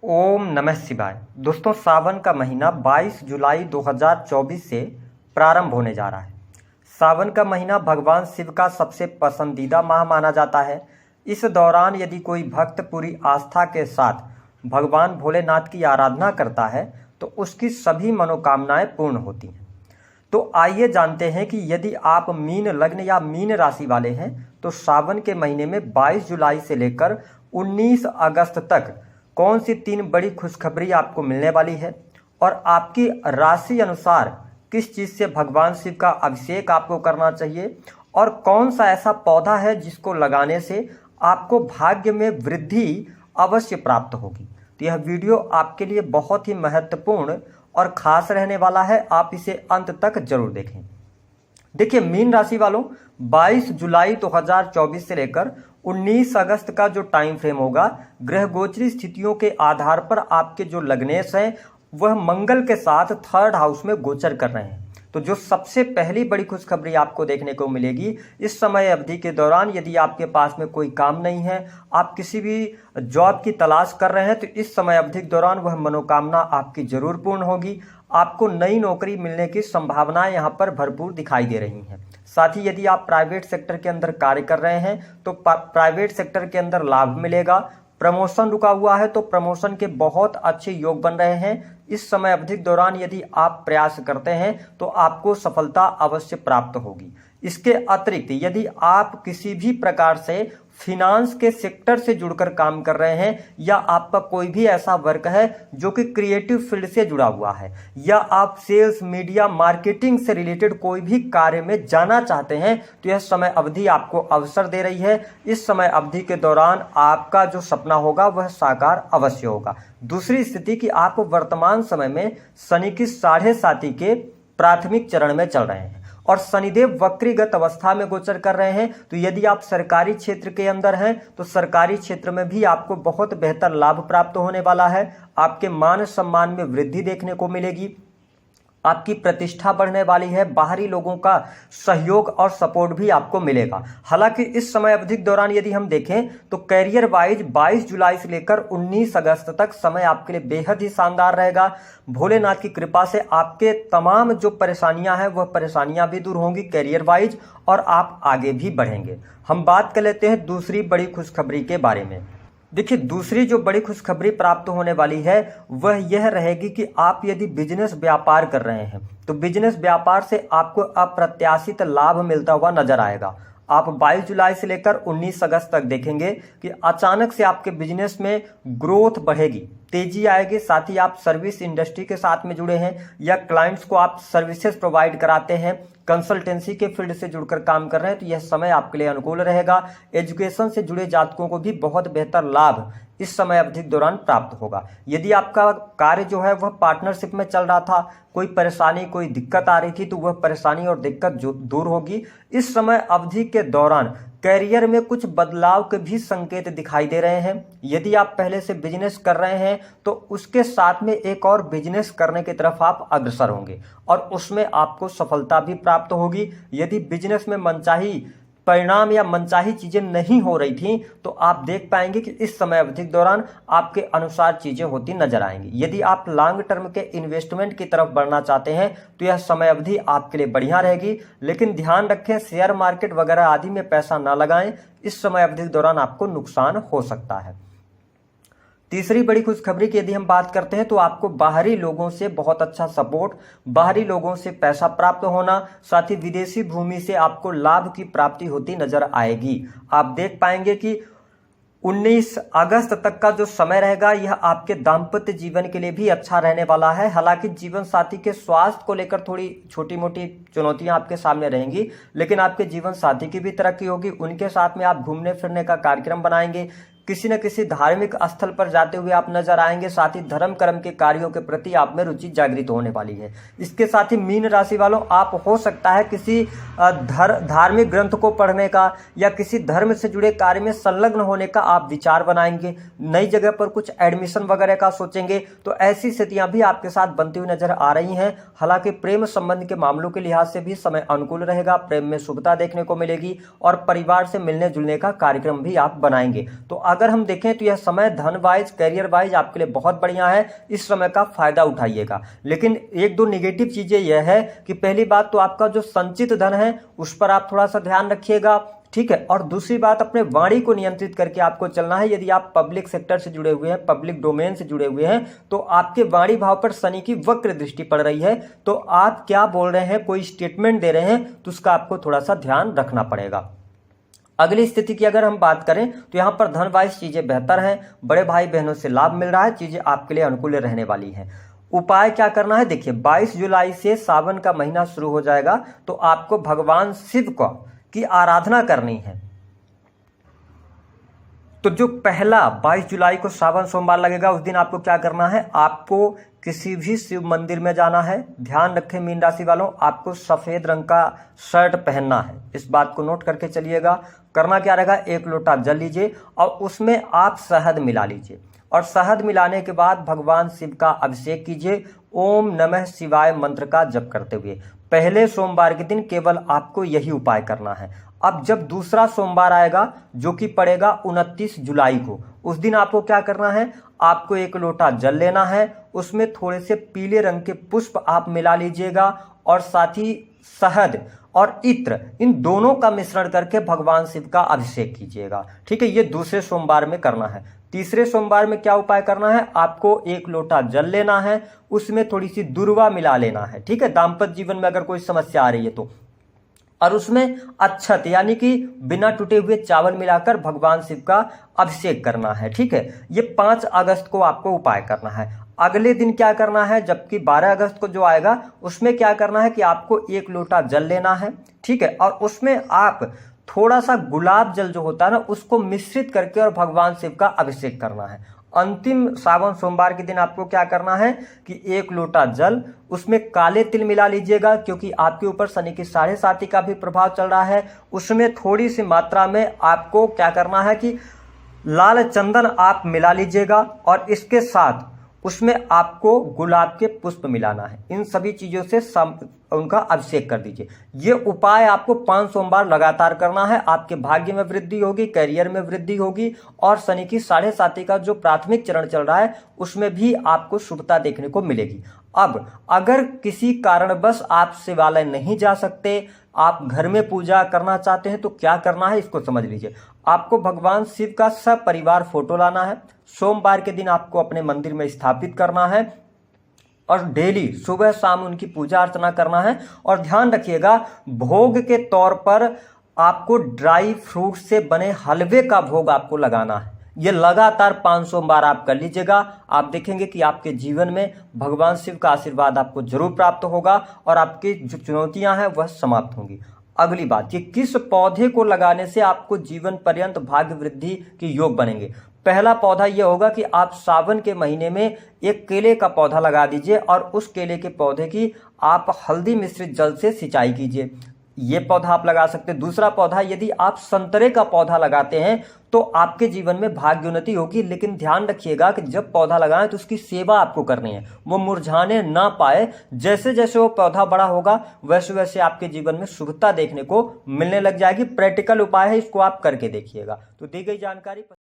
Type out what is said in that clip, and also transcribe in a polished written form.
ओम नमः शिवाय। दोस्तों, सावन का महीना 22 जुलाई 2024 से प्रारंभ होने जा रहा है। सावन का महीना भगवान शिव का सबसे पसंदीदा माह माना जाता है। इस दौरान यदि कोई भक्त पूरी आस्था के साथ भगवान भोलेनाथ की आराधना करता है तो उसकी सभी मनोकामनाएं पूर्ण होती हैं। तो आइए जानते हैं कि यदि आप मीन लग्न या मीन राशि वाले हैं तो सावन के महीने में 22 जुलाई से लेकर 19 अगस्त तक कौन सी 3 बड़ी खुशखबरी आपको मिलने वाली है और आपकी राशि अनुसार किस चीज़ से भगवान शिव का अभिषेक आपको करना चाहिए और कौन सा ऐसा पौधा है जिसको लगाने से आपको भाग्य में वृद्धि अवश्य प्राप्त होगी। तो यह वीडियो आपके लिए बहुत ही महत्वपूर्ण और खास रहने वाला है, आप इसे अंत तक जरूर देखें। देखिए, मीन राशि वालों, 22 जुलाई 2024 से लेकर 19 अगस्त का जो टाइम फ्रेम होगा, ग्रह गोचरी स्थितियों के आधार पर आपके जो लग्नेश हैं वह मंगल के साथ 3rd हाउस में गोचर कर रहे हैं। तो जो सबसे पहली बड़ी खुशखबरी आपको देखने को मिलेगी इस समय अवधि के दौरान, यदि आपके पास में कोई काम नहीं है, आप किसी भी जॉब की तलाश कर रहे हैं, तो इस समय अवधि के दौरान वह मनोकामना आपकी जरूर पूर्ण होगी। आपको नई नौकरी मिलने की संभावनाएं यहाँ पर भरपूर दिखाई दे रही हैं। साथ ही यदि आप प्राइवेट सेक्टर के अंदर कार्य कर रहे हैं तो प्राइवेट सेक्टर के अंदर लाभ मिलेगा। प्रमोशन रुका हुआ है तो प्रमोशन के बहुत अच्छे योग बन रहे हैं। इस समय अवधि के दौरान यदि आप प्रयास करते हैं तो आपको सफलता अवश्य प्राप्त होगी। इसके अतिरिक्त यदि आप किसी भी प्रकार से फिनांस के सेक्टर से जुड़कर काम कर रहे हैं या आपका कोई भी ऐसा वर्क है जो कि क्रिएटिव फील्ड से जुड़ा हुआ है या आप सेल्स, मीडिया, मार्केटिंग से रिलेटेड कोई भी कार्य में जाना चाहते हैं तो यह समय अवधि आपको अवसर दे रही है। इस समय अवधि के दौरान आपका जो सपना होगा वह साकार अवश्य होगा। दूसरी स्थिति कि आप वर्तमान समय में शनि की 7.5 के प्राथमिक चरण में चल रहे हैं और शनिदेव वक्रीगत अवस्था में गोचर कर रहे हैं। तो यदि आप सरकारी क्षेत्र के अंदर हैं तो सरकारी क्षेत्र में भी आपको बहुत बेहतर लाभ प्राप्त होने वाला है। आपके मान सम्मान में वृद्धि देखने को मिलेगी, आपकी प्रतिष्ठा बढ़ने वाली है, बाहरी लोगों का सहयोग और सपोर्ट भी आपको मिलेगा। हालांकि इस समय अवधि के दौरान यदि हम देखें तो कैरियर वाइज 22 जुलाई से लेकर 19 अगस्त तक समय आपके लिए बेहद ही शानदार रहेगा। भोलेनाथ की कृपा से आपके तमाम जो परेशानियां हैं वह परेशानियां भी दूर होंगी कैरियर वाइज और आप आगे भी बढ़ेंगे। हम बात कर लेते हैं दूसरी बड़ी खुशखबरी के बारे में। देखिए, दूसरी जो बड़ी खुशखबरी प्राप्त होने वाली है वह यह रहेगी कि आप यदि बिजनेस व्यापार कर रहे हैं तो बिजनेस व्यापार से आपको अप्रत्याशित लाभ मिलता हुआ नजर आएगा। आप 22 जुलाई से लेकर 19 अगस्त तक देखेंगे कि अचानक से आपके बिजनेस में ग्रोथ बढ़ेगी, तेजी आएगी। साथ ही आप सर्विस इंडस्ट्री के साथ में जुड़े हैं या क्लाइंट्स को आप सर्विसेज प्रोवाइड कराते हैं, कंसल्टेंसी के फील्ड से जुड़कर काम कर रहे हैं तो यह समय आपके लिए अनुकूल रहेगा। एजुकेशन से जुड़े जातकों को भी बहुत बेहतर लाभ इस समय अवधि के दौरान प्राप्त होगा। यदि आपका कार्य जो है वह पार्टनरशिप में चल रहा था, कोई परेशानी, कोई दिक्कत आ रही थी तो वह परेशानी और दिक्कत जो दूर होगी। इस समय अवधि के दौरान कैरियर में कुछ बदलाव के भी संकेत दिखाई दे रहे हैं। यदि आप पहले से बिजनेस कर रहे हैं तो उसके साथ में एक और बिजनेस करने की तरफ आप अग्रसर होंगे और उसमें आपको सफलता भी प्राप्त होगी। यदि बिजनेस में मनचाही परिणाम या मनचाही चीजें नहीं हो रही थी तो आप देख पाएंगे कि इस समय अवधि के दौरान आपके अनुसार चीजें होती नजर आएंगी। यदि आप लॉन्ग टर्म के इन्वेस्टमेंट की तरफ बढ़ना चाहते हैं तो यह समय अवधि आपके लिए बढ़िया रहेगी, लेकिन ध्यान रखें शेयर मार्केट वगैरह आदि में पैसा ना लगाएं, इस समय अवधि के दौरान आपको नुकसान हो सकता है। तीसरी बड़ी खुशखबरी की यदि हम बात करते हैं तो आपको बाहरी लोगों से बहुत अच्छा सपोर्ट, बाहरी लोगों से पैसा प्राप्त होना, साथ ही विदेशी भूमि से आपको लाभ की प्राप्ति होती नजर आएगी। आप देख पाएंगे कि 19 अगस्त तक का जो समय रहेगा यह आपके दाम्पत्य जीवन के लिए भी अच्छा रहने वाला है। हालांकि जीवन साथी के स्वास्थ्य को लेकर थोड़ी छोटी मोटी चुनौतियां आपके सामने रहेंगी, लेकिन आपके जीवन साथी की भी तरक्की होगी। उनके साथ में आप घूमने फिरने का कार्यक्रम बनाएंगे, किसी न किसी धार्मिक स्थल पर जाते हुए आप नजर आएंगे। साथ ही धर्म कर्म के कार्यों के प्रति आप में रुचि जागृत होने वाली है। इसके साथ ही मीन राशि वालों, आप हो सकता है किसी धार्मिक ग्रंथ को पढ़ने का या किसी धर्म से जुड़े कार्य में संलग्न होने का आप विचार बनाएंगे, नई जगह पर कुछ एडमिशन वगैरह का सोचेंगे। तो ऐसी स्थितियां भी आपके साथ बनती हुई नजर आ रही हैं। हालांकि प्रेम संबंध के मामलों के लिहाज से भी समय अनुकूल रहेगा, प्रेम में शुभता देखने को मिलेगी और परिवार से मिलने जुलने का कार्यक्रम भी आप बनाएंगे। तो अगर हम देखें तो यह समय धन वाइज करियर वाइज आपके लिए बहुत बढ़िया है, इस समय का फायदा उठाइएगा। लेकिन एक दो निगेटिव चीजें यह है कि पहली बात तो आपका जो संचित धन है उस पर आप थोड़ा सा ध्यान रखिएगा, ठीक है। और दूसरी बात, अपने वाणी को नियंत्रित करके आपको चलना है। यदि आप पब्लिक सेक्टर से जुड़े हुए हैं, पब्लिक डोमेन से जुड़े हुए हैं, तो आपके वाणी भाव पर शनि की वक्र दृष्टि पड़ रही है, तो आप क्या बोल रहे हैं, कोई स्टेटमेंट दे रहे हैं, तो उसका आपको थोड़ा सा ध्यान रखना पड़ेगा। अगली स्थिति की अगर हम बात करें तो यहां पर धन वाइज चीजें बेहतर हैं, बड़े भाई बहनों से लाभ मिल रहा है, चीजें आपके लिए अनुकूल रहने वाली हैं। उपाय क्या करना है, देखिए 22 जुलाई से सावन का महीना शुरू हो जाएगा, तो आपको भगवान शिव की आराधना करनी है। तो जो पहला 22 जुलाई को सावन सोमवार लगेगा, उस दिन आपको क्या करना है, आपको किसी भी शिव मंदिर में जाना है। ध्यान रखें मीन राशि वालों, आपको सफेद रंग का शर्ट पहनना है, इस बात को नोट करके चलिएगा। करना क्या रहेगा, 1 लोटा जल लीजिए और उसमें आप शहद मिला लीजिए, और शहद मिलाने के बाद भगवान शिव का अभिषेक कीजिए ओम नमः शिवाय मंत्र का जप करते हुए। पहले सोमवार के दिन केवल आपको यही उपाय करना है। अब जब दूसरा सोमवार आएगा जो कि पड़ेगा 29 जुलाई को, उस दिन आपको क्या करना है, आपको 1 लोटा जल लेना है, उसमें थोड़े से पीले रंग के पुष्प आप मिला लीजिएगा और साथ ही शहद और इत्र, इन दोनों का मिश्रण करके भगवान शिव का अभिषेक कीजिएगा, ठीक है। ये दूसरे सोमवार में करना है। तीसरे सोमवार में क्या उपाय करना है, आपको 1 लोटा जल लेना है, उसमें थोड़ी सी दुर्वा मिला लेना है, ठीक है, दाम्पत्य जीवन में अगर कोई समस्या आ रही है तो, और उसमें अक्षत यानी कि बिना टूटे हुए चावल मिलाकर भगवान शिव का अभिषेक करना है, ठीक है। ये 5 अगस्त को आपको उपाय करना है। अगले दिन क्या करना है, जबकि 12 अगस्त को जो आएगा उसमें क्या करना है कि आपको 1 लोटा जल लेना है, ठीक है, और उसमें आप थोड़ा सा गुलाब जल जो होता है ना, उसको मिश्रित करके और भगवान शिव का अभिषेक करना है। अंतिम सावन सोमवार के दिन आपको क्या करना है कि 1 लोटा जल, उसमें काले तिल मिला लीजिएगा, क्योंकि आपके ऊपर शनि की 7.5 का भी प्रभाव चल रहा है। उसमें थोड़ी सी मात्रा में आपको क्या करना है कि लाल चंदन आप मिला लीजिएगा, और इसके साथ उसमें आपको गुलाब के पुष्प मिलाना है। इन सभी चीजों से उनका अभिषेक कर दीजिए। ये उपाय आपको 5 सोमवार लगातार करना है। आपके भाग्य में वृद्धि होगी, करियर में वृद्धि होगी, और शनि की 7.5 का जो प्राथमिक चरण चल रहा है उसमें भी आपको शुभता देखने को मिलेगी। अब अगर किसी कारणवश आप शिवालय नहीं जा सकते, आप घर में पूजा करना चाहते हैं, तो क्या करना है इसको समझ लीजिए। आपको भगवान शिव का सपरिवार फोटो लाना है, सोमवार के दिन आपको अपने मंदिर में स्थापित करना है, और डेली सुबह शाम उनकी पूजा अर्चना करना है। और ध्यान रखिएगा, भोग के तौर पर आपको ड्राई फ्रूट से बने हलवे का भोग आपको लगाना है। ये लगातार 5 सोमवार आप कर लीजिएगा, आप देखेंगे कि आपके जीवन में भगवान शिव का आशीर्वाद आपको जरूर प्राप्त होगा और आपकी जो चुनौतियां हैं वह समाप्त होंगी। अगली बात, कि किस पौधे को लगाने से आपको जीवन पर्यंत भाग्य वृद्धि के योग बनेंगे। पहला पौधा यह होगा कि आप सावन के महीने में एक केले का पौधा लगा दीजिए और उस केले के पौधे की आप हल्दी मिश्रित जल से सिंचाई कीजिए, ये पौधा आप लगा सकते हैं। दूसरा पौधा, यदि आप संतरे का पौधा लगाते हैं तो आपके जीवन में भाग्योन्नति होगी, लेकिन ध्यान रखिएगा कि जब पौधा लगाएं तो उसकी सेवा आपको करनी है, वो मुरझाने ना पाए। जैसे जैसे वो पौधा बड़ा होगा वैसे वैसे आपके जीवन में शुभता देखने को मिलने लग जाएगी। प्रैक्टिकल उपाय है, इसको आप करके देखिएगा। तो दी गई जानकारी